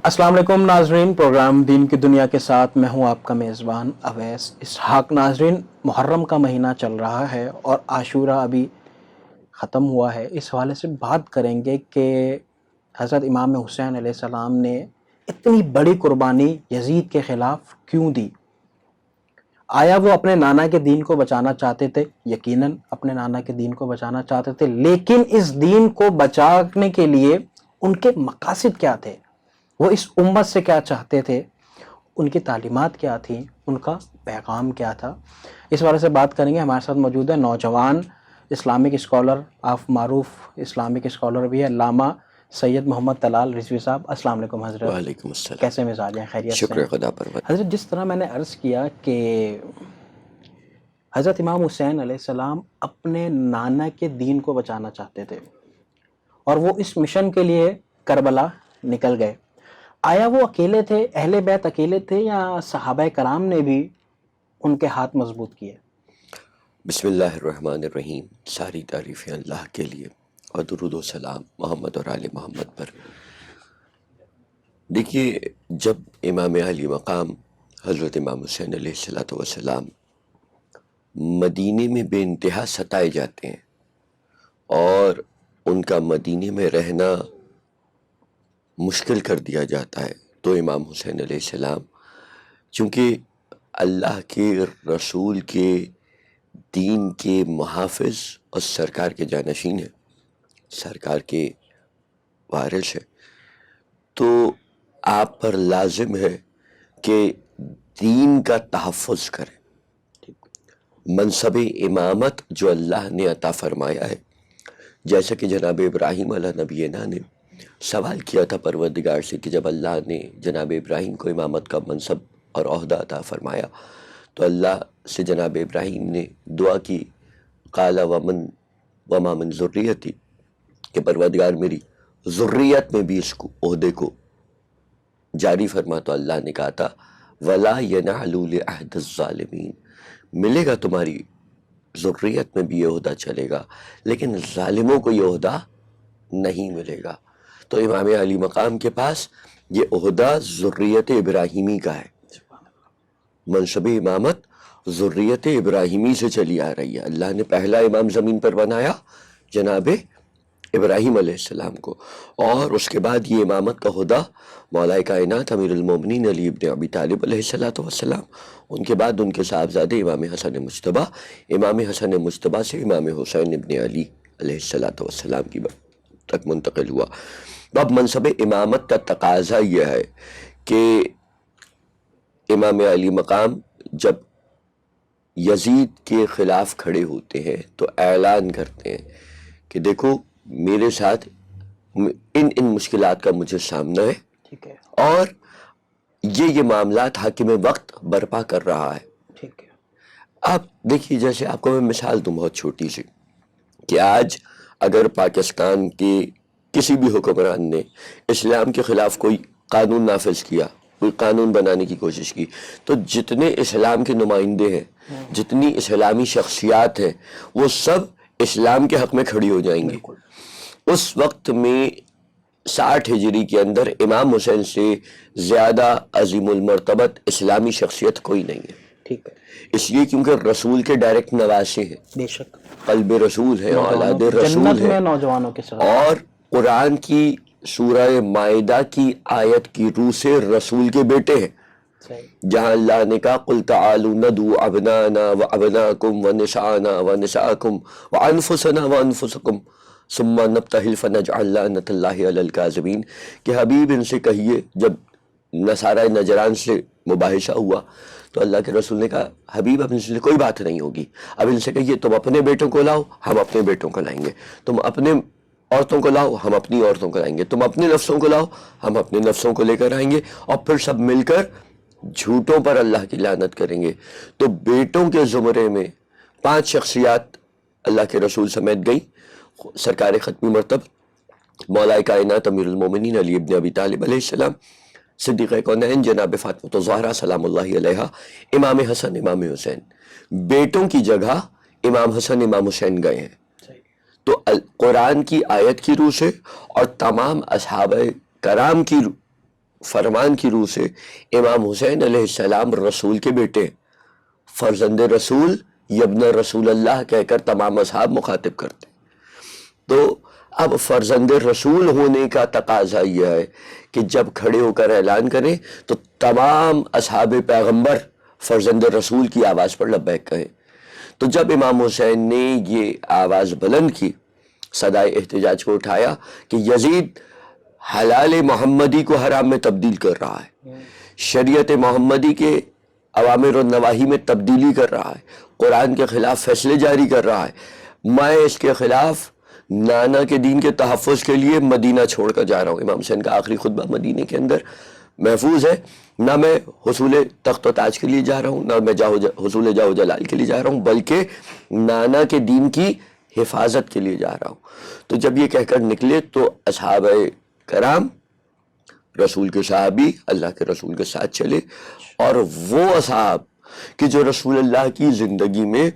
السلام علیکم ناظرین، پروگرام دین کی دنیا کے ساتھ میں ہوں آپ کا میزبان اویس اسحاق۔ ناظرین، محرم کا مہینہ چل رہا ہے اور عاشورہ ابھی ختم ہوا ہے۔ اس حوالے سے بات کریں گے کہ حضرت امام حسین علیہ السلام نے اتنی بڑی قربانی یزید کے خلاف کیوں دی؟ آیا وہ اپنے نانا کے دین کو بچانا چاہتے تھے؟ یقیناً اپنے نانا کے دین کو بچانا چاہتے تھے، لیکن اس دین کو بچانے کے لیے ان کے مقاصد کیا تھے؟ وہ اس امت سے کیا چاہتے تھے؟ ان کی تعلیمات کیا تھیں؟ ان کا پیغام کیا تھا؟ اس بارے سے بات کریں گے۔ ہمارے ساتھ موجود ہے نوجوان اسلامک اسکالر، آپ معروف اسلامک اسکالر بھی ہے، علامہ سید محمد طلال رضوی صاحب۔ السلام علیکم حضرت۔ وعلیکم السلام۔ کیسے مزاج ہیں؟ خیریت سے؟ شکر خدا پر۔ حضرت، جس طرح میں نے عرض کیا کہ حضرت امام حسین علیہ السلام اپنے نانا کے دین کو بچانا چاہتے تھے اور وہ اس مشن کے لیے کربلا نکل گئے۔ آیا وہ اکیلے تھے، اہل بیت اکیلے تھے، یا صحابہ کرام نے بھی ان کے ہاتھ مضبوط کیے؟ بسم اللہ الرحمن الرحیم۔ ساری تعریفیں اللہ کے لیے اور درود و سلام محمد اور آل محمد پر۔ دیکھیے، جب امام علی مقام حضرت امام حسین علیہ السلام مدینے میں بے انتہا ستائے جاتے ہیں اور ان کا مدینے میں رہنا مشکل کر دیا جاتا ہے، تو امام حسین علیہ السلام چونکہ اللہ کے رسول کے دین کے محافظ اور سرکار کے جانشین ہیں، سرکار کے وارث ہیں، تو آپ پر لازم ہے کہ دین کا تحفظ کریں۔ منصب امامت جو اللہ نے عطا فرمایا ہے، جیسا کہ جناب ابراہیم علیہ نبینا نے سوال کیا تھا پروردگار سے کہ جب اللہ نے جناب ابراہیم کو امامت کا منصب اور عہدہ عطا فرمایا تو اللہ سے جناب ابراہیم نے دعا کی، قال وما من ذریتی، کہ پروردگار میری ذریت میں بھی اس عہدے کو جاری فرما۔ تو اللہ نے کہا تھا ولا ینال لعہد الظالمین، ملے گا تمہاری ذریت میں بھی یہ عہدہ چلے گا، لیکن ظالموں کو یہ عہدہ نہیں ملے گا۔ تو امام علی مقام کے پاس یہ عہدہ ذریت ابراہیمی کا ہے، منصب امامت ذریت ابراہیمی سے چلی آ رہی ہے۔ اللہ نے پہلا امام زمین پر بنایا جناب ابراہیم علیہ السلام کو، اور اس کے بعد یہ امامت کا عہدہ مولا کائنات امیر المومنین علی ابن ابی طالب علیہ السلام، ان کے بعد ان کے صاحبزادے امام حسن مجتبیٰ، امام حسن مجتبیٰ سے امام حسین ابن علی علیہ السلام کی تک منتقل ہوا۔ اب منصب امامت کا تقاضا یہ ہے کہ امام علی مقام جب یزید کے خلاف کھڑے ہوتے ہیں تو اعلان کرتے ہیں کہ دیکھو میرے ساتھ ان مشکلات کا مجھے سامنا ہے، ٹھیک ہے، اور یہ معاملات حاکم وقت برپا کر رہا ہے۔ ٹھیک ہے۔ آپ دیکھیے، جیسے آپ کو میں مثال دوں بہت چھوٹی سی، کہ آج اگر پاکستان کے کسی بھی حکمران نے اسلام کے خلاف کوئی قانون نافذ کیا، کوئی قانون بنانے کی کوشش کی، تو جتنے اسلام کے نمائندے ہیں، جتنی اسلامی شخصیات ہیں، وہ سب اسلام کے حق میں کھڑی ہو جائیں گی۔ اس وقت میں 60 ہجری کے اندر امام حسین سے زیادہ عظیم المرتبت اسلامی شخصیت کوئی نہیں ہے۔ ٹھیک ہے، اس لیے کیونکہ رسول کے ڈائریکٹ نواسے ہیں، بے شک، قلب رسول ہے، اولاد رسول جنت ہے، میں نوجوانوں کے ساتھ۔ اور قرآن کی سورہ مائدہ کی آیت کی روح سے رسول کے بیٹے ہیں، صحیح، جہاں اللہ نے کہا قل تعالوا ندعو ابنانا وابناکم ونساءنا ونساءکم وانفسنا وانفسکم ثم نبتہل فنجعل لعنت اللہ علی الکاذبین، کہ حبیب ان سے کہیے، جب نصارہ نجران سے مباحثہ ہوا تو اللہ کے رسول نے کہا حبیب اب ان سے کوئی بات نہیں ہوگی، اب ان سے کہیے تم اپنے بیٹوں کو لاؤ، ہم اپنے بیٹوں کو لائیں گے، تم اپنے عورتوں کو لاؤ، ہم اپنی عورتوں کو لائیں گے، تم اپنے نفسوں کو لاؤ، ہم اپنے نفسوں کو لے کر آئیں گے، اور پھر سب مل کر جھوٹوں پر اللہ کی لعنت کریں گے۔ تو بیٹوں کے زمرے میں 5 شخصیات اللہ کے رسول سمیت گئی، سرکار ختمی مرتب مولا کائنات امیر المومنین علی ابن ابی طالب علیہ السلام، صدیقہ کونین جناب فاطمہ الزہرا سلام اللہ علیہا، امام حسن امام حسین، بیٹوں کی جگہ امام حسن امام حسین گئے ہیں۔ تو قرآن کی آیت کی روح سے اور تمام اصحابہ کرام کی فرمان کی روح سے امام حسین علیہ السلام رسول کے بیٹے، فرزند رسول، یبن رسول اللہ کہہ کر تمام اصحاب مخاطب کرتے. تو اب فرزند رسول ہونے کا تقاضا یہ ہے کہ جب کھڑے ہو کر اعلان کریں تو تمام اصحاب پیغمبر فرزند رسول کی آواز پر لبیک کہیں. تو جب امام حسین نے یہ آواز بلند کی، صدائے احتجاج کو اٹھایا کہ یزید حلال محمدی کو حرام میں تبدیل کر رہا ہے، شریعت محمدی کے اوامر و نواہی میں تبدیلی کر رہا ہے، قرآن کے خلاف فیصلے جاری کر رہا ہے، میں اس کے خلاف نانا کے دین کے تحفظ کے لیے مدینہ چھوڑ کر جا رہا ہوں. امام حسین کا آخری خطبہ مدینہ کے اندر محفوظ ہے. نہ میں حصول تخت و تاج کے لیے جا رہا ہوں، نہ میں حصول جاہ و جلال کے لیے جا رہا ہوں، بلکہ نانا کے دین کی حفاظت کے لیے جا رہا ہوں. تو جب یہ کہہ کر نکلے تو اصحاب کرام، رسول کے صحابی اللہ کے رسول کے ساتھ چلے، اور وہ اصحاب کہ جو رسول اللہ کی زندگی میں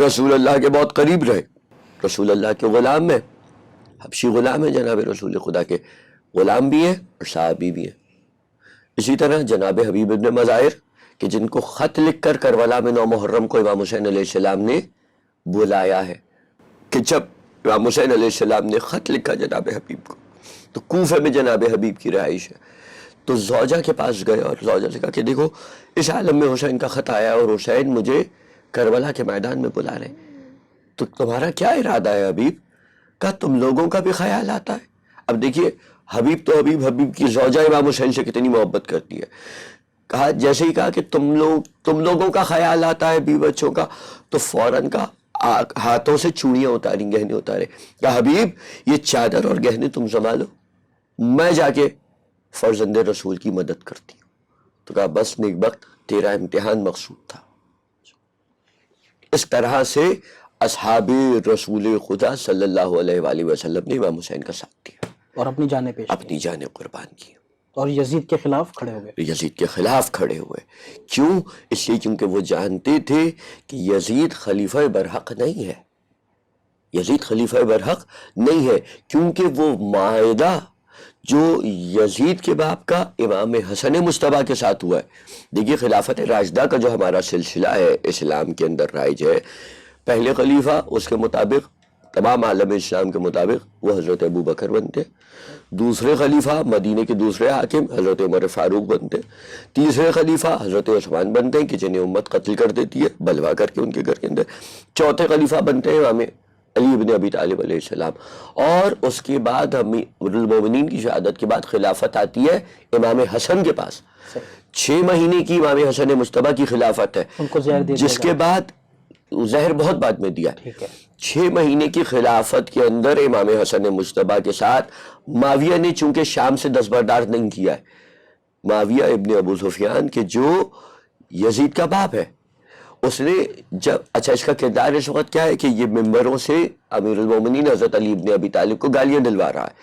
رسول اللہ کے بہت قریب رہے، رسول اللہ کے غلام ہیں، حبشی غلام ہیں، جناب رسول خدا کے غلام بھی ہیں اور صحابی بھی ہیں. اسی طرح جناب حبیب ابن مظاہر کہ جن کو خط لکھ کر کربلا میں 9 محرم کو امام حسین علیہ السلام نے بلایا ہے، کہ جب امام حسین علیہ السلام نے خط لکھا جناب حبیب کو تو کوفہ میں جناب حبیب کی رہائش ہے، تو زوجہ کے پاس گئے اور زوجہ سے کہا کہ دیکھو اس عالم میں حسین کا خط آیا اور حسین مجھے کربلا کے میدان میں بلا رہے ہیں، تو تمہارا کیا ارادہ ہے حبیب؟ کہا تم لوگوں کا بھی خیال آتا ہے. اب دیکھیے حبیب تو حبیب کی زوجہ امام حسین سے کتنی محبت کرتی ہے. کہا جیسے ہی کہا کہ تم لوگوں کا خیال آتا ہے بیوی بچوں کا، تو فوراً کا ہاتھوں سے چوڑیاں اتاری، گہنے اتارے. کہا حبیب یہ چادر اور گہنے تم سنبھالو، میں جا کے فرزند رسول کی مدد کرتی ہوں. تو کہا بس نیک بخت، تیرا امتحان مقصود تھا. اس طرح سے اصحاب رسول خدا صلی اللہ علیہ وآلہ وسلم نے امام حسین کا ساتھ دیا اور اپنی جانیں پیش اپنی جانیں قربان کی، اور یزید کے خلاف کھڑے ہو گئے. یزید کے خلاف کھڑے ہوئے. کیوں؟ اس لیے کیونکہ وہ جانتے تھے کہ یزید خلیفہ برحق نہیں ہے، یزید خلیفہ برحق نہیں ہے، کیونکہ وہ معاہدہ جو یزید کے باپ کا امام حسن مجتبیٰ کے ساتھ ہوا ہے. دیکھیے خلافت راشدہ کا جو ہمارا سلسلہ ہے اسلام کے اندر رائج ہے، پہلے خلیفہ اس کے مطابق تمام عالم اسلام کے مطابق وہ حضرت ابو بکر بنتے، دوسرے خلیفہ مدینے کے دوسرے حاکم حضرت عمر فاروق بنتے، تیسرے خلیفہ حضرت عثمان بنتے ہیں کہ جنہیں امت قتل کر دیتی ہے بلوا کر کے ان کے گھر کے اندر، چوتھے خلیفہ بنتے ہیں امام علی ابن ابی طالب علیہ السلام، اور اس کے بعد امیر المومنین کی شہادت کے بعد خلافت آتی ہے امام حسن کے پاس. 6 مہینے کی امام حسن مجتبیٰ کی خلافت ہے، ان کو زہر دے دیا جس کے بعد زہر بہت بعد میں دیا. 6 مہینے کی خلافت کے اندر امام حسن مجتبیٰ کے ساتھ معاویہ نے چونکہ شام سے دستبردار نہیں کیا ہے، معاویہ ابن ابو سفیان کہ جو یزید کا باپ ہے، اس نے جب اچھا اس کا کردار اس وقت کیا ہے کہ یہ ممبروں سے امیر المومنین حضرت علی ابن ابی طالب کو گالیاں دلوا رہا ہے.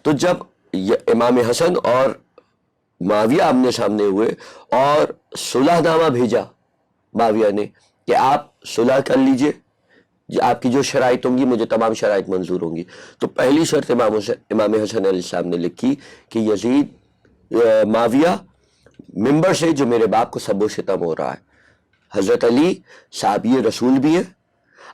تو جب امام حسن اور معاویہ آمنے سامنے ہوئے اور صلح نامہ بھیجا معاویہ نے کہ آپ صلح کر لیجئے، آپ کی جو شرائط ہوں گی مجھے تمام شرائط منظور ہوں گی. تو پہلی شرط امام حسن علیہ السلام نے لکھی کہ یزید معاویہ ممبر سے جو میرے باپ کو سب و شتم ہو رہا ہے، حضرت علی صحابی رسول بھی ہے،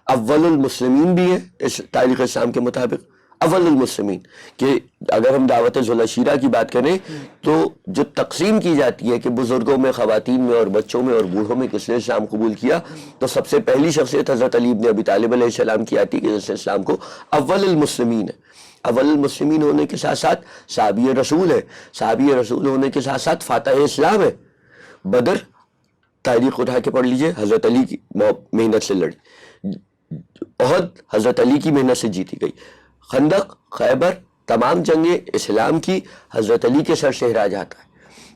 اول المسلمین بھی ہے اس تاریخ اسلام کے مطابق، اول المسلمین، کہ اگر ہم دعوت ذوالعشیرہ کی بات کریں تو جو تقسیم کی جاتی ہے کہ بزرگوں میں، خواتین میں اور بچوں میں اور بوڑھوں میں کس نے اسلام قبول کیا، تو سب سے پہلی شخصیت حضرت علی ابن ابی طالب علیہ السلام کی آتی ہے کہ جس نے اسلام کو اول المسلمین ہے. اول المسلمین ہونے کے ساتھ ساتھ صحابی رسول ہے، صحابی رسول ہونے کے ساتھ ساتھ فاتح اسلام ہے. بدر تاریخ اٹھا کے پڑھ لیجئے، حضرت علی کی محنت سے لڑی، احد حضرت علی کی محنت سے جیتی گئی، خندق، خیبر، تمام جنگیں اسلام کی حضرت علی کے سر شہراج آتا ہے.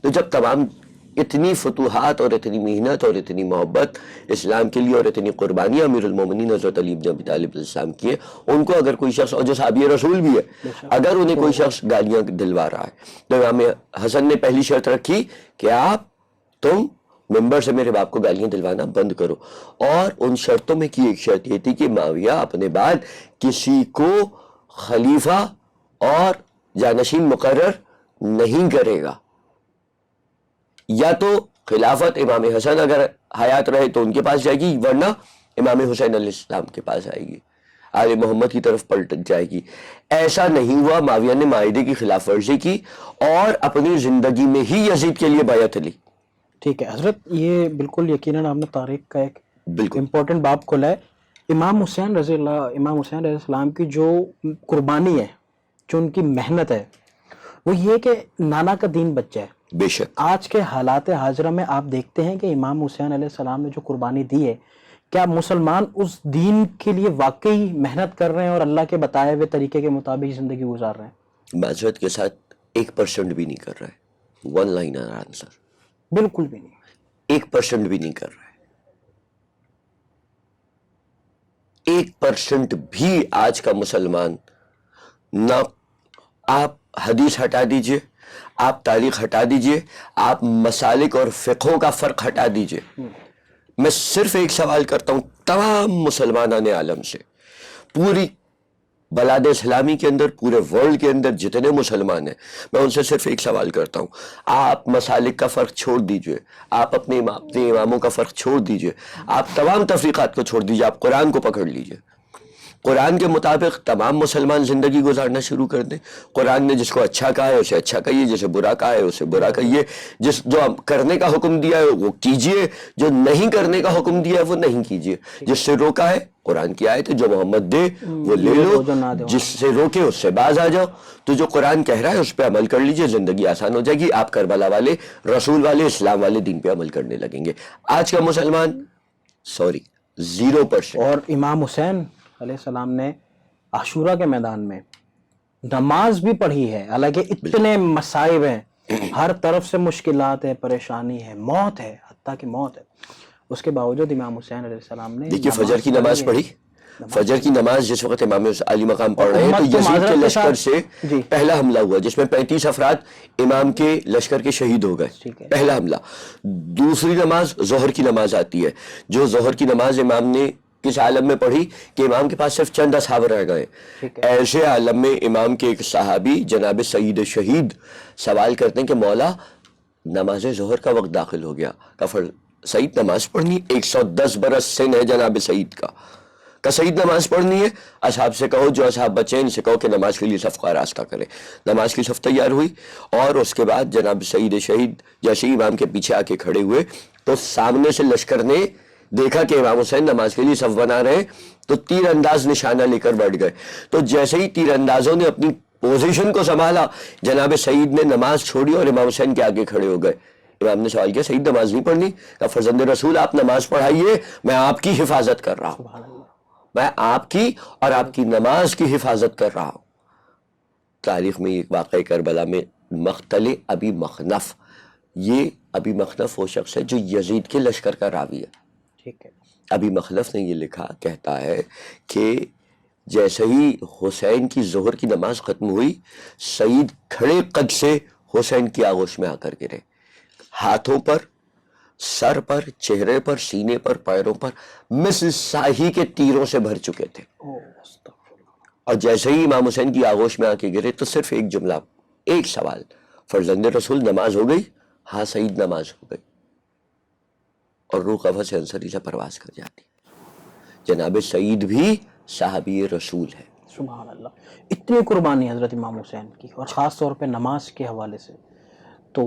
تو جب تمام اتنی فتوحات اور اتنی محنت اور اتنی محبت اسلام کے لیے اور اتنی قربانیاں امیر المومنین حضرت علی بن ابی طالب علیہ السلام کی ہے، ان کو اگر کوئی شخص، اور جو صحابی رسول بھی ہے، اگر انہیں کوئی شخص گالیاں دلوا رہا ہے، تو امام حسن نے پہلی شرط رکھی کہ تم ممبر سے میرے باپ کو گالیاں دلوانا بند کرو. اور ان شرطوں میں کی ایک شرط یہ تھی کہ معاویہ اپنے بعد کسی کو خلیفہ اور جانشین مقرر نہیں کرے گا. یا تو خلافت امام حسن اگر حیات رہے تو ان کے پاس جائے گی، ورنہ امام حسین علیہ السلام کے پاس آئے گی، آل محمد کی طرف پلٹ جائے گی۔ ایسا نہیں ہوا، معاویہ نے معاہدے کی خلاف ورزی کی اور اپنی زندگی میں ہی یزید کے لیے بیعت لی۔ ٹھیک ہے حضرت، یہ بالکل یقیناً آپ نے تاریخ کا ایک بالکل امپورٹنٹ باب کھولا ہے۔ امام حسین رضی علیہ السلام کی جو قربانی ہے، جو ان کی محنت ہے، وہ یہ کہ نانا کا دین بچہ ہے۔ بے شک آج کے حالات حاضرہ میں آپ دیکھتے ہیں کہ امام حسین علیہ السلام نے جو قربانی دی ہے، کیا مسلمان اس دین کے لیے واقعی محنت کر رہے ہیں اور اللہ کے بتائے ہوئے طریقے کے مطابق زندگی گزار رہے ہیں؟ معذرت کے ساتھ 1% بھی نہیں کر رہا ہے، ون لائنر آنسر، بالکل بھی نہیں۔ 1% بھی نہیں کر رہا ہے۔ 1% بھی آج کا مسلمان نہ، آپ حدیث ہٹا دیجئے، آپ تاریخ ہٹا دیجئے، آپ مسالک اور فقہوں کا فرق ہٹا دیجئے، میں صرف ایک سوال کرتا ہوں تمام مسلمانان عالم سے، پوری بلاد اسلامی کے اندر، پورے ورلڈ کے اندر جتنے مسلمان ہیں، میں ان سے صرف ایک سوال کرتا ہوں، آپ مسالک کا فرق چھوڑ دیجئے، آپ اپنے اماموں کا فرق چھوڑ دیجئے، آپ تمام تفریقات کو چھوڑ دیجئے، آپ قرآن کو پکڑ لیجئے، قرآن کے مطابق تمام مسلمان زندگی گزارنا شروع کر دیں۔ قرآن نے جس کو اچھا کہا ہے اسے اچھا کہیے، جسے برا کہا ہے اسے برا کہیے، جو کرنے کا حکم دیا ہے وہ کیجئے، جو نہیں کرنے کا حکم دیا ہے وہ نہیں کیجئے، جس سے روکا ہے قرآن کی آیت ہے، جو محمد دے وہ لے لو، جس سے روکے اس سے باز آ جاؤ۔ تو جو قرآن کہہ رہا ہے اس پہ عمل کر لیجئے، زندگی آسان ہو جائے گی، آپ کربلا والے، رسول والے، اسلام والے دین پہ عمل کرنے لگیں گے۔ آج کا مسلمان 0%۔ اور امام حسین علیہ السلام نے عاشورہ کے میدان میں نماز بھی پڑھی ہے، حالانکہ اتنے مصائب ہیں، ہر طرف سے مشکلات ہے، پریشانی ہے، موت ہے، حتیٰ کہ موت ہے، اس کے باوجود امام حسین علیہ السلام نے دیکھیے فجر کی نماز پڑھی، فجر کی نماز جس وقت امام علی مقام پڑھ رہے ہیں تو یزید کے لشکر سے پہلا حملہ ہوا جس میں 35 افراد امام کے لشکر کے شہید ہو گئے، پہلا حملہ۔ دوسری نماز ظہر کی نماز آتی ہے، جو ظہر کی نماز امام نے کس عالم میں پڑھی کہ امام کے پاس صرف چند اصحاب رہ گئے، ایسے عالم میں امام کے ایک صحابی جناب سعید شہید سوال کرتے ہیں کہ مولا نماز ظہر کا وقت داخل ہو گیا، سعید نماز پڑھنی، 110 برس سن ہے جناب سعید کا سعید نماز پڑھنی ہے، اصحاب سے کہو، جو اصحاب بچے ان سے کہو کہ نماز کے لیے صف کا راستہ کرے۔ نماز کی صف تیار ہوئی اور اس کے بعد جناب سعید شہید جیسے ہی امام کے پیچھے آ کے کھڑے ہوئے تو سامنے سے لشکر نے دیکھا کہ امام حسین نماز کے لیے صف بنا رہے ہیں تو تیر انداز نشانہ لے کر بیٹھ گئے۔ تو جیسے ہی تیر اندازوں نے اپنی پوزیشن کو سنبھالا، جناب سعید نے نماز چھوڑی اور امام حسین کے آگے کھڑے ہو گئے۔ امام نے سوال کیا سعید نماز نہیں پڑھنی؟ کہا فرزند رسول آپ نماز پڑھائیے، میں آپ کی حفاظت کر رہا ہوں، میں آپ کی اور آپ کی نماز کی حفاظت کر رہا ہوں۔ تاریخ میں ایک واقعہ کربلا میں مقتل ابی مخنف، یہ ابی مخنف وہ شخص ہے جو یزید کے لشکر کا راوی ہے۔ ابی مخلف نے یہ لکھا، کہتا ہے کہ جیسے ہی حسین کی ظہر کی نماز ختم ہوئی، سعید کھڑے قد سے حسین کی آغوش میں آ کر گرے، ہاتھوں پر، سر پر، چہرے پر، سینے پر، پیروں پر مثل ساہی کے تیروں سے بھر چکے تھے۔ اور جیسے ہی امام حسین کی آغوش میں آ کے گرے تو صرف ایک جملہ، ایک سوال، فرزند رسول نماز ہو گئی؟ ہاں سعید نماز ہو گئی، اور روح قفس انصری سے پرواز کر جاتی۔ جناب سعید بھی صحابی رسول ہے۔ سبحان اللہ، اتنی قربانی حضرت امام حسین کی، اور خاص طور پہ نماز کے حوالے سے۔ تو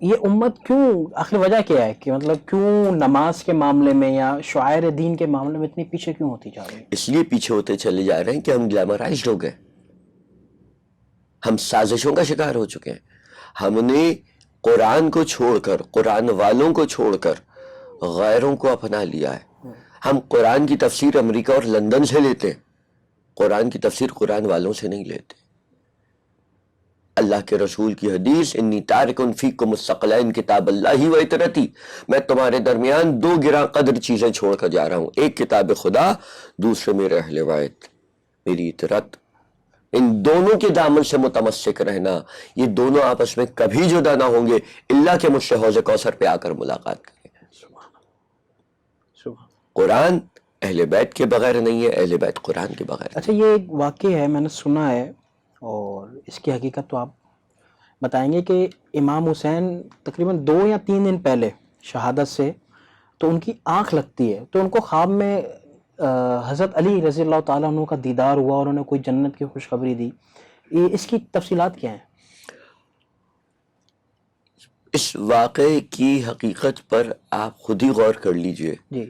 یہ امت کیوں، آخر وجہ کیا ہے کہ مطلب کیوں نماز کے معاملے میں یا شعائر دین کے معاملے میں اتنی پیچھے کیوں ہوتی جا رہی ہے؟ اس لیے پیچھے ہوتے چلے جا رہے ہیں کہ ہم گلیمرائزڈ ہو گئے، ہم سازشوں کا شکار ہو چکے ہیں۔ ہم نے قرآن کو چھوڑ کر، قرآن والوں کو چھوڑ کر غیروں کو اپنا لیا ہے۔ ہم قرآن کی تفسیر امریکہ اور لندن سے لیتے ہیں، قرآن کی تفسیر قرآن والوں سے نہیں لیتے۔ اللہ کے رسول کی حدیث انی تارک فیکم الثقلین کتاب اللہ و اطرتی، میں تمہارے درمیان دو گراں قدر چیزیں چھوڑ کر جا رہا ہوں، ایک کتاب خدا، دوسرے میرے اہل بیت، میری اطرت۔ ان دونوں کے دامن سے متمسک رہنا، یہ دونوں آپس میں کبھی جدا نہ ہوں گے الا کہ مجھ سے حوض کوثر پہ آ کر ملاقات کریں۔ قرآن اہل بیت کے بغیر نہیں ہے، اہل بیت قرآن کے بغیر۔ اچھا، یہ ایک واقعہ ہے، میں نے سنا ہے، اور اس کی حقیقت تو آپ بتائیں گے کہ امام حسین تقریباً 2 یا 3 دن پہلے شہادت سے تو ان کی آنکھ لگتی ہے، تو ان کو خواب میں حضرت علی رضی اللہ تعالیٰ عنہ کا دیدار ہوا اور انہوں نے کوئی جنت کی خوشخبری دی. اس کی تفصیلات کیا ہیں؟ اس واقعے کی حقیقت پر آپ خود ہی غور کر لیجئے. جی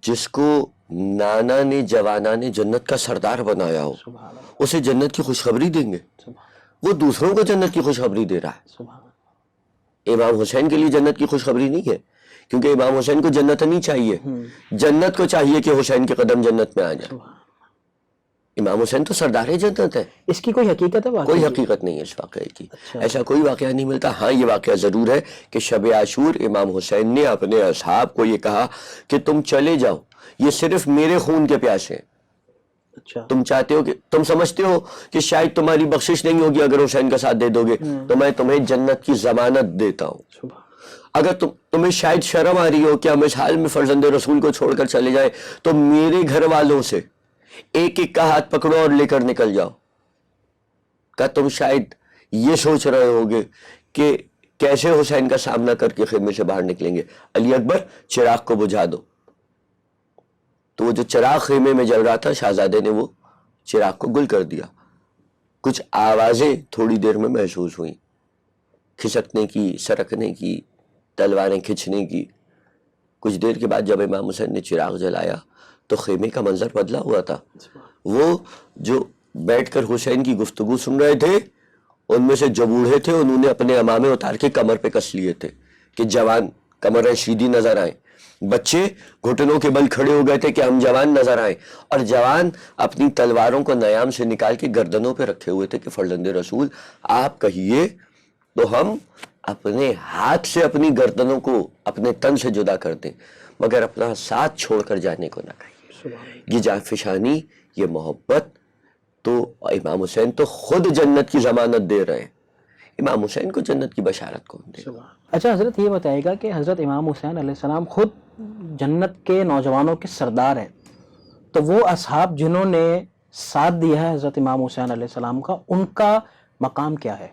جس کو نانا نے جوانان جنت کا سردار بنایا ہو سبحان اللہ، اسے جنت کی خوشخبری دیں گے؟ سبحان وہ دوسروں کو جنت کی خوشخبری دے رہا ہے. سبحان امام حسین کے لیے جنت کی خوشخبری نہیں ہے، کیونکہ امام حسین کو جنت نہیں چاہیے، جنت کو چاہیے کہ حسین کے قدم جنت میں آ جائیں. سبحان. امام حسین تو سردار جنت ہے. اس کی کوئی حقیقت ہے واقعی؟ کوئی حقیقت نہیں ہے اس واقعے کی. اچھا. ایسا کوئی واقعہ نہیں ملتا. ہاں یہ واقعہ ضرور ہے کہ شب عاشور امام حسین نے اپنے اصحاب کو یہ کہا کہ تم چلے جاؤ، یہ صرف میرے خون کے پیاسے ہیں. اچھا. تم چاہتے ہو کہ تم سمجھتے ہو کہ شاید تمہاری بخشش نہیں ہوگی اگر حسین کا ساتھ دے دو گے، تو میں تمہیں جنت کی ضمانت دیتا ہوں. سبحان. اگر تمہیں شاید شرم آ رہی ہو کہ ہم اس حال میں فرزند رسول کو چھوڑ کر چلے جائیں، تو میرے گھر والوں سے ایک ایک کا ہاتھ پکڑو اور لے کر نکل جاؤ. کہ تم شاید یہ سوچ رہے ہوگے کہ کیسے حسین کا سامنا کر کے خیمے سے باہر نکلیں گے. علی اکبر چراغ کو بجھا دو. تو وہ جو چراغ خیمے میں جل رہا تھا، شہزادے نے وہ چراغ کو گل کر دیا. کچھ آوازیں تھوڑی دیر میں محسوس ہوئیں، کھسکنے کی، سرکنے کی، تلواریں کھچنے کی. کچھ دیر کے بعد جب امام حسین نے چراغ جلایا تو خیمے کا منظر بدلا ہوا تھا. وہ جو بیٹھ کر حسین کی گفتگو سن رہے تھے، ان میں سے جو بوڑھے تھے انہوں نے اپنے امامے اتار کے کمر پہ کس لیے تھے کہ جوان کمر رشیدی نظر آئیں. بچے گھٹنوں کے بل کھڑے ہو گئے تھے کہ ہم جوان نظر آئیں، اور جوان اپنی تلواروں کو نیام سے نکال کے گردنوں پہ رکھے ہوئے تھے کہ فرزند رسول آپ کہیے تو ہم اپنے ہاتھ سے اپنی گردنوں کو اپنے تن سے جدا کر دیں، مگر اپنا ساتھ چھوڑ کر جانے کو نہ کہیے. یہ جانفشانی، یہ محبت. تو امام حسین تو خود جنت کی ضمانت دے رہے ہیں. امام حسین کو جنت کی بشارت کون دے گا؟ اچھا حضرت یہ بتائے گا کہ حضرت امام حسین علیہ السلام خود جنت کے نوجوانوں کے سردار ہیں، تو وہ اصحاب جنہوں نے ساتھ دیا ہے حضرت امام حسین علیہ السلام کا، ان کا مقام کیا ہے؟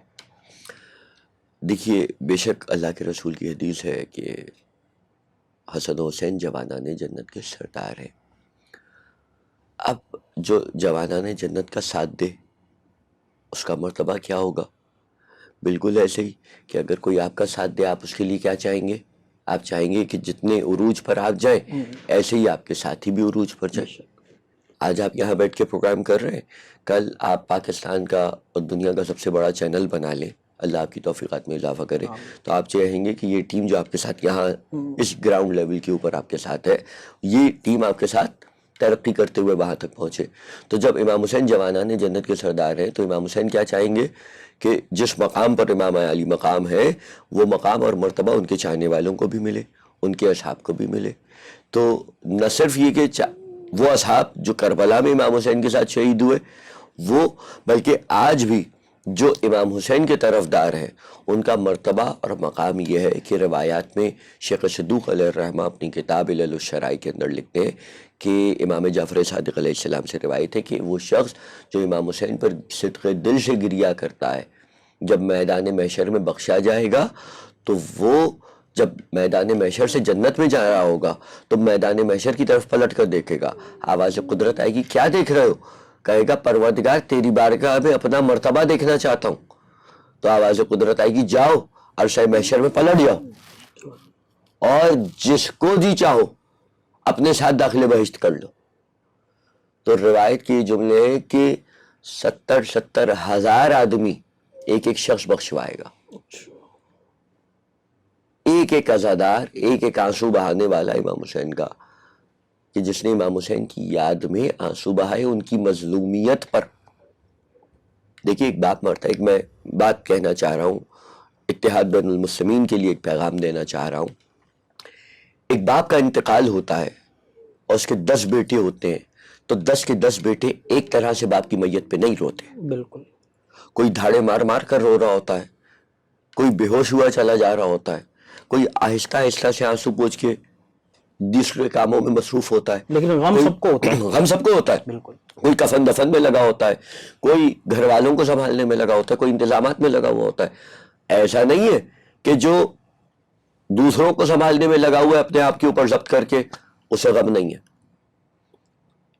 دیکھیے، بے شک اللہ کے رسول کی حدیث ہے کہ حسن و حسین جوانان جنت کے سردار ہیں. اب جو جوانان جنت کا ساتھ دے اس کا مرتبہ کیا ہوگا؟ بالکل ایسے ہی کہ اگر کوئی آپ کا ساتھ دے، آپ اس کے لیے کیا چاہیں گے؟ آپ چاہیں گے کہ جتنے عروج پر آپ جائیں ایسے ہی آپ کے ساتھی بھی عروج پر جائیں. آج آپ یہاں بیٹھ کے پروگرام کر رہے ہیں، کل آپ پاکستان کا اور دنیا کا سب سے بڑا چینل بنا لیں، اللہ آپ کی توفیقات میں اضافہ کرے، تو آپ چاہیں گے کہ یہ ٹیم جو آپ کے ساتھ یہاں اس گراؤنڈ لیول کے اوپر آپ کے ساتھ ہے، یہ ٹیم آپ کے ساتھ ترقی کرتے ہوئے وہاں تک پہنچے. تو جب امام حسین جوانان جنت کے سردار ہیں تو امام حسین کیا چاہیں گے کہ جس مقام پر امام علی مقام ہے، وہ مقام اور مرتبہ ان کے چاہنے والوں کو بھی ملے، ان کے اصحاب کو بھی ملے. تو نہ صرف یہ کہ وہ اصحاب جو کربلا میں امام حسین کے ساتھ شہید ہوئے وہ، بلکہ آج بھی جو امام حسین کے طرفدار ہیں ان کا مرتبہ اور مقام یہ ہے کہ روایات میں شیخ صدوق علیہ الرحمہ اپنی کتاب علل الشرائع کے اندر لکھتے ہیں کہ امام جعفر صادق علیہ السلام سے روایت ہے کہ وہ شخص جو امام حسین پر صدق دل سے گریہ کرتا ہے، جب میدان محشر میں بخشا جائے گا تو وہ جب میدان محشر سے جنت میں جا رہا ہوگا تو میدان محشر کی طرف پلٹ کر دیکھے گا، آواز قدرت آئے گی، کیا دیکھ رہے ہو؟ کہے گا پروردگار تیری بارگاہ میں اپنا مرتبہ دیکھنا چاہتا ہوں. تو آواز قدرت آئے گی، جاؤ عرصہ محشر میں پلٹ جاؤ اور جس کو جی چاہو اپنے ساتھ داخل بہشت کر لو. تو روایت کی جملے ہے کہ 70,000 آدمی ایک ایک شخص بخشوائے گا، ایک ایک عزادار، ایک ایک آنسو بہانے والا امام حسین کا، کہ جس نے امام حسین کی یاد میں آنسو بہائے ان کی مظلومیت پر. دیکھیے ایک باپ مرتا ہے، ایک میں بات کہنا چاہ رہا ہوں، اتحاد بین المسلمین کے لیے ایک پیغام دینا چاہ رہا ہوں. ایک باپ کا انتقال ہوتا ہے اور اس کے 10 بیٹے ہوتے ہیں، تو 10 کے 10 بیٹے ایک طرح سے باپ کی میت پہ نہیں روتے. بالکل. کوئی دھاڑے مار مار کر رو رہا ہوتا ہے، کوئی بے ہوش ہوا چلا جا رہا ہوتا ہے، کوئی آہستہ آہستہ سے آنسو پوچھ کے دوسرے کاموں میں مصروف ہوتا ہے. لیکن غم سب کو ہوتا ہے. غم سب کو ہوتا ہے. بالکل. کوئی کفن دفن میں لگا ہوتا ہے, کوئی گھر والوں کو سنبھالنے میں لگا ہوتا ہے, کوئی انتظامات میں لگا ہوا ہوتا ہے. ایسا نہیں ہے کہ جو دوسروں کو سنبھالنے میں لگا ہوا ہے اپنے آپ کے اوپر ضبط کر کے اسے غم نہیں ہے.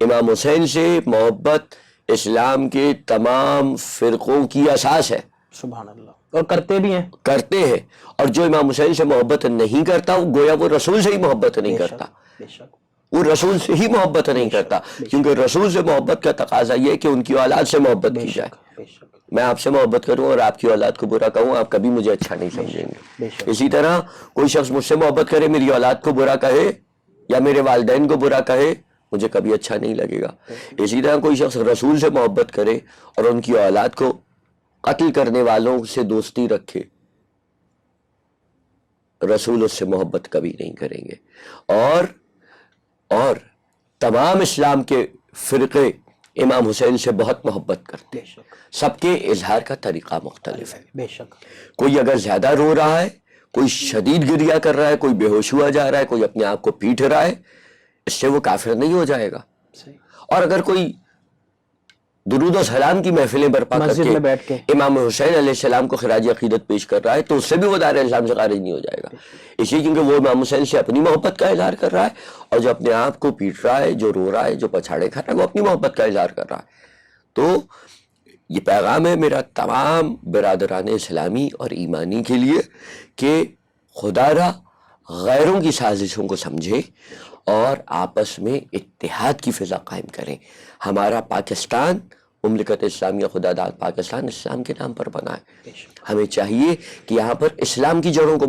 امام حسین سے محبت اسلام کے تمام فرقوں کی اساس ہے. سبحان اللہ. اور کرتے بھی ہیں. کرتے ہیں. اور جو امام حسین سے محبت نہیں کرتا وہ گویا وہ رسول سے ہی محبت نہیں کرتا. بے شک. وہ رسول سے ہی محبت نہیں کرتا, کیونکہ رسول سے محبت کا تقاضا یہ ہے کہ ان کی اولاد سے محبت کی جائے. میں آپ سے محبت کروں اور آپ کی اولاد کو برا کہوں, آپ کبھی مجھے اچھا نہیں سمجھیں گے. اسی طرح کوئی شخص مجھ سے محبت کرے, میری اولاد کو برا کہے یا میرے والدین کو برا کہے, مجھے کبھی اچھا نہیں لگے گا. اسی طرح کوئی شخص رسول سے محبت کرے اور ان کی اولاد کو قتل کرنے والوں سے دوستی رکھے, رسول اس سے محبت کبھی نہیں کریں گے. اور تمام اسلام کے فرقے امام حسین سے بہت محبت کرتے ہیں. سب کے اظہار کا طریقہ مختلف ہے. بے شک. کوئی اگر زیادہ رو رہا ہے, کوئی شدید گریہ کر رہا ہے, کوئی بے ہوش ہوا جا رہا ہے, کوئی اپنے آپ کو پیٹ رہا ہے, اس سے وہ کافر نہیں ہو جائے گا. اور اگر کوئی درود و سلام کی محفلیں برپا کر کے امام حسین علیہ السلام کو خراج عقیدت پیش کر رہا ہے تو اس سے بھی وہ دائرہ اسلام سے خارج نہیں ہو جائے گا. اسی کیونکہ وہ امام حسین سے اپنی محبت کا اظہار کر رہا ہے, اور جو اپنے آپ کو پیٹ رہا ہے, جو رو رہا ہے, جو پچھاڑے کھا رہا ہے, وہ اپنی محبت کا اظہار کر رہا ہے. تو یہ پیغام ہے میرا تمام برادران اسلامی اور ایمانی کے لیے کہ خدا را غیروں کی سازشوں کو سمجھے اور آپس میں اتحاد کی فضا قائم کریں. ہمارا پاکستان, مملکت اسلامیہ خدا داد پاکستان, اسلام کے نام پر بنا ہے. ہمیں چاہیے کہ یہاں پر اسلام کی جڑوں کو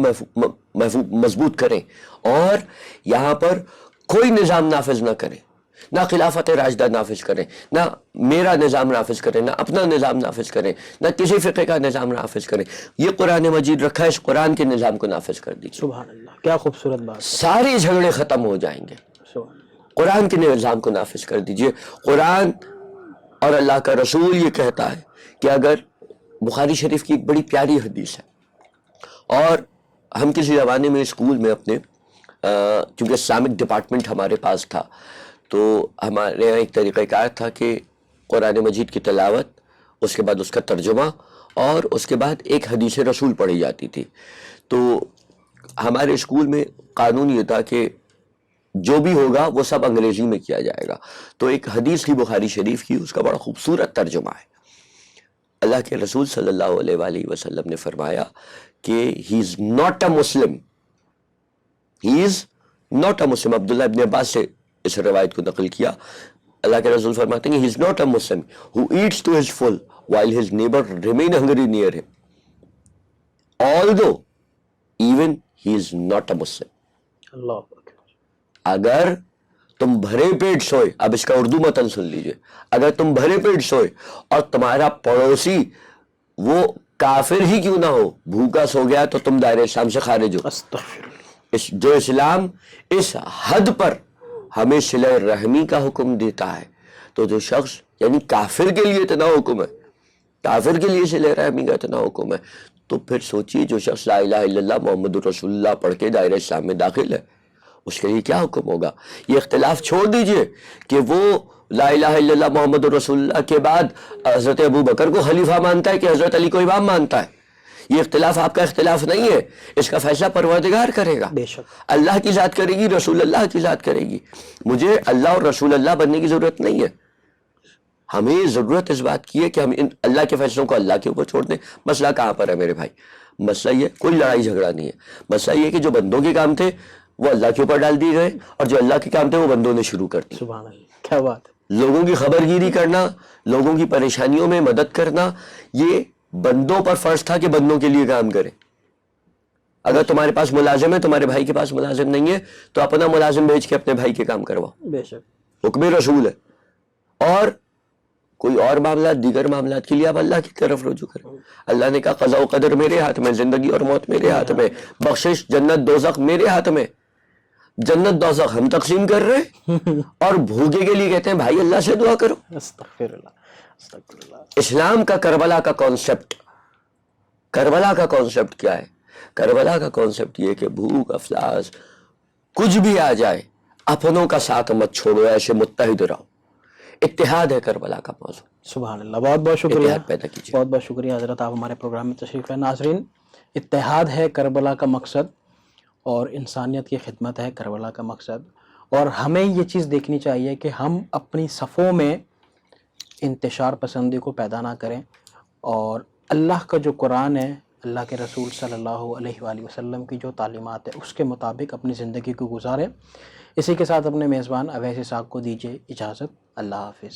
مضبوط کریں اور یہاں پر کوئی نظام نافذ نہ کریں, نہ خلافت راشدہ نافذ کریں, نہ میرا نظام نافذ کریں, نہ اپنا نظام نافذ کریں, نہ کسی فرقے کا نظام نافذ کریں. یہ قرآن مجید رکھا ہے, اس قرآن کے نظام کو نافذ کر دیجیے. سبحان اللہ, کیا خوبصورت بات. سارے جھگڑے ختم ہو جائیں گے. قرآن کے نظام کو نافذ کر دیجیے. قرآن اور اللہ کا رسول یہ کہتا ہے کہ اگر بخاری شریف کی ایک بڑی پیاری حدیث ہے, اور ہم کسی زمانے میں اسکول میں اپنے چونکہ اسلامک ڈپارٹمنٹ ہمارے پاس تھا تو ہمارے یہاں ایک طریقہ کار تھا کہ قرآن مجید کی تلاوت, اس کے بعد اس کا ترجمہ, اور اس کے بعد ایک حدیث رسول پڑھی جاتی تھی. تو ہمارے اسکول میں قانون یہ تھا کہ جو بھی ہوگا وہ سب انگریزی میں کیا جائے گا. تو ایک حدیث کی بخاری شریف کی, اس کا بڑا خوبصورت ترجمہ ہے. اللہ کے رسول صلی اللہ علیہ وآلہ وسلم نے فرمایا کہ ہی is not a Muslim, he is not a مسلم. عبداللہ ابن عباس سے اس روایت کو نقل کیا. اللہ کے رسول فرماتے ہیں, he is not a Muslim who eats to his full while his neighbor remain hungry near him, although even he is not a Muslim. اللہ. اگر تم بھرے پیٹ سوئے, اب اس کا اردو متن سن لیجئے, اگر تم بھرے پیٹ سوئے اور تمہارا پڑوسی وہ کافر ہی کیوں نہ ہو, بھوکا سو گیا تو تم دائرہ اسلام سے خارج ہو. جو اسلام اس حد پر ہمیں صلہ رحمی کا حکم دیتا ہے, تو جو شخص یعنی کافر کے لیے اتنا حکم ہے, کافر کے لیے صلہ رحمی کا اتنا حکم ہے, تو پھر سوچئے جو شخص لا الہ الا اللہ محمد رسول اللہ پڑھ کے دائرہ اسلام میں داخل ہے اس کے لیے کیا حکم ہوگا. یہ اختلاف چھوڑ دیجئے کہ وہ لا الہ الا اللہ محمد رسول اللہ کے بعد حضرت ابو بکر کو خلیفہ مانتا ہے کہ حضرت علی کو امام مانتا ہے. یہ اختلاف آپ کا اختلاف نہیں ہے, اس کا فیصلہ پروردگار کرے گا. اللہ کی ذات کرے گی, رسول اللہ کی ذات کرے گی. مجھے اللہ اور رسول اللہ بننے کی ضرورت نہیں ہے. ہمیں ضرورت اس بات کی ہے کہ ہم اللہ کے فیصلوں کو اللہ کے اوپر چھوڑ دیں. مسئلہ کہاں پر ہے میرے بھائی؟ مسئلہ یہ, کوئی لڑائی جھگڑا نہیں ہے. مسئلہ یہ کہ جو بندوں کے کام تھے وہ اللہ کے اوپر ڈال دیے گئے, اور جو اللہ کے کام تھے وہ بندوں نے شروع کر دیے. سبحان اللہ, کیا بات. لوگوں کی خبر گیری کرنا, لوگوں کی پریشانیوں میں مدد کرنا, یہ بندوں پر فرض تھا کہ بندوں کے لیے کام کریں. اگر تمہارے پاس ملازم ہے, تمہارے بھائی کے پاس ملازم نہیں ہے, تو اپنا ملازم بھیج کے اپنے بھائی کے کام کرواؤ. بے شک حکم رسول ہے. اور کوئی اور معاملات, دیگر معاملات کے لیے آپ اللہ کی طرف رجوع کریں. اللہ نے کہا قضاء و قدر میرے ہاتھ میں, زندگی اور موت میرے ہاتھ میں, بخشش جنت دوزخ میرے ہاتھ میں. جنت دوزخ ہم تقسیم کر رہے ہیں اور بھوکے کے لیے کہتے ہیں بھائی اللہ سے دعا کرو. استغفر اللہ, استغفر اللہ. اسلام کا کربلا کا کانسیپٹ, کربلا کا کانسیپٹ کیا ہے؟ کربلا کا کانسیپٹ یہ کہ بھوک افلاس کچھ بھی آ جائے اپنوں کا ساتھ مت چھوڑو، ایسے متحد رہو. اتحاد ہے کربلا کا موضوع. سبحان اللہ، بہت بہت شکریہ، اتحاد پیدا کیجیے. بہت بہت شکریہ حضرت، آپ ہمارے پروگرام میں تشریف لائے. ناظرین، اتحاد ہے کربلا کا مقصد، اور انسانیت کی خدمت ہے کربلا کا مقصد. اور ہمیں یہ چیز دیکھنی چاہیے کہ ہم اپنی صفوں میں انتشار پسندی کو پیدا نہ کریں، اور اللہ کا جو قرآن ہے، اللہ کے رسول صلی اللہ علیہ وآلہ وسلم کی جو تعلیمات ہے اس کے مطابق اپنی زندگی کو گزاریں. اسی کے ساتھ اپنے میزبان اویس اسحاق کو دیجیے اجازت. اللہ حافظ.